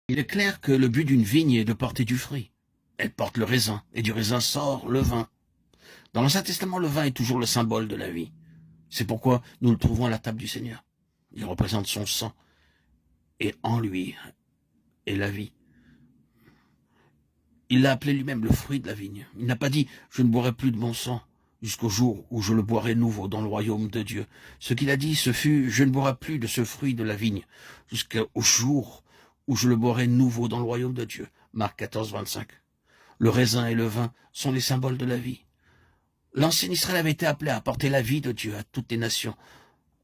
Il est clair que le but d'une vigne est de porter du fruit. Elle porte le raisin, et du raisin sort le vin. Dans l'Ancien Testament, le vin est toujours le symbole de la vie. C'est pourquoi nous le trouvons à la table du Seigneur. Il représente son sang, et en lui est la vie. Il l'a appelé lui-même le fruit de la vigne. Il n'a pas dit « je ne boirai plus de mon sang » jusqu'au jour où je le boirai nouveau dans le royaume de Dieu. Ce qu'il a dit, ce fut « je ne boirai plus de ce fruit de la vigne jusqu'au jour où je le boirai nouveau dans le royaume de Dieu. » Marc 14, 25. Le raisin et le vin sont les symboles de la vie. L'ancien Israël avait été appelé à apporter la vie de Dieu à toutes les nations.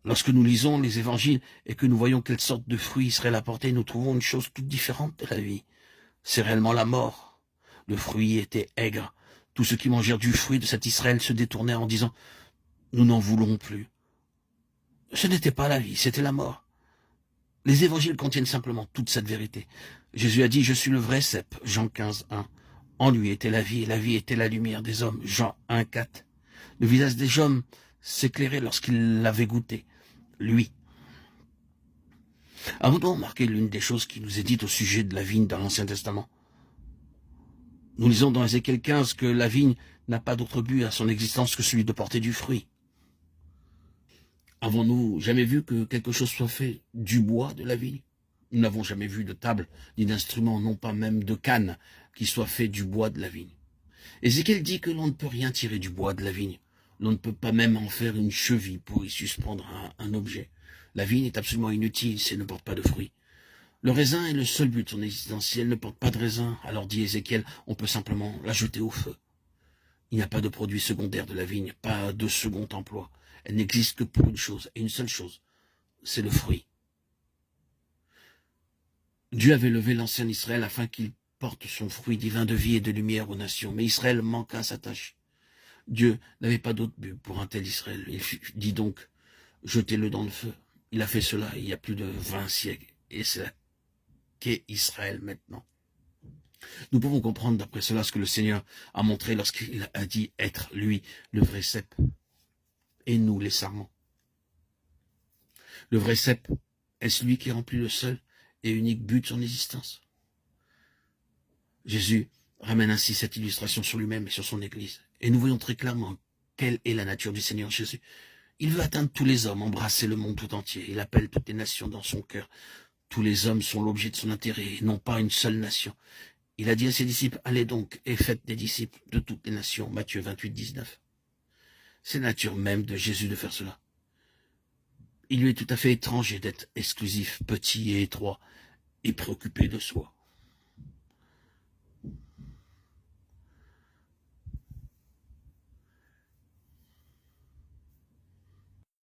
Lorsque nous lisons les évangiles et que nous voyons quelle sorte de fruits Israël apportait, nous trouvons une chose toute différente de la vie. C'est réellement la mort. Le fruit était aigre. Tous ceux qui mangèrent du fruit de cet Israël se détournaient en disant « Nous n'en voulons plus ». Ce n'était pas la vie, c'était la mort. Les évangiles contiennent simplement toute cette vérité. Jésus a dit « Je suis le vrai cep », Jean 15, 1. En lui était la vie, et la vie était la lumière des hommes, Jean 1, 4. Le visage des hommes s'éclairait lorsqu'il l'avait goûté, lui. Avons-nous remarqué l'une des choses qui nous est dite au sujet de la vigne dans l'Ancien Testament? Nous lisons dans Ézéchiel 15 que la vigne n'a pas d'autre but à son existence que celui de porter du fruit. Avons-nous jamais vu que quelque chose soit fait du bois de la vigne? Nous n'avons jamais vu de table, ni d'instrument, non pas même de canne, qui soit fait du bois de la vigne. Ézéchiel dit que l'on ne peut rien tirer du bois de la vigne. L'on ne peut pas même en faire une cheville pour y suspendre un objet. La vigne est absolument inutile si elle ne porte pas de fruits. Le raisin est le seul but de son existence. Si elle ne porte pas de raisin, alors dit Ézéchiel, on peut simplement la jeter au feu. Il n'y a pas de produit secondaire de la vigne, pas de second emploi. Elle n'existe que pour une chose, et une seule chose, c'est le fruit. Dieu avait levé l'ancien Israël afin qu'il porte son fruit divin de vie et de lumière aux nations. Mais Israël manqua à sa tâche. Dieu n'avait pas d'autre but pour un tel Israël. Il dit donc, jetez-le dans le feu. Il a fait cela il y a plus de 20 siècles. Et c'est là qu'est Israël maintenant. Nous pouvons comprendre d'après cela ce que le Seigneur a montré lorsqu'il a dit être lui le vrai cep et nous les sarments. Le vrai cep est celui qui remplit le seul et unique but de son existence. Jésus ramène ainsi cette illustration sur lui-même et sur son Église. Et nous voyons très clairement quelle est la nature du Seigneur Jésus. Il veut atteindre tous les hommes, embrasser le monde tout entier. Il appelle toutes les nations dans son cœur. Tous les hommes sont l'objet de son intérêt, et non pas une seule nation. Il a dit à ses disciples, allez donc et faites des disciples de toutes les nations. Matthieu 28, 19. C'est la nature même de Jésus de faire cela. Il lui est tout à fait étranger d'être exclusif, petit et étroit, et préoccupé de soi.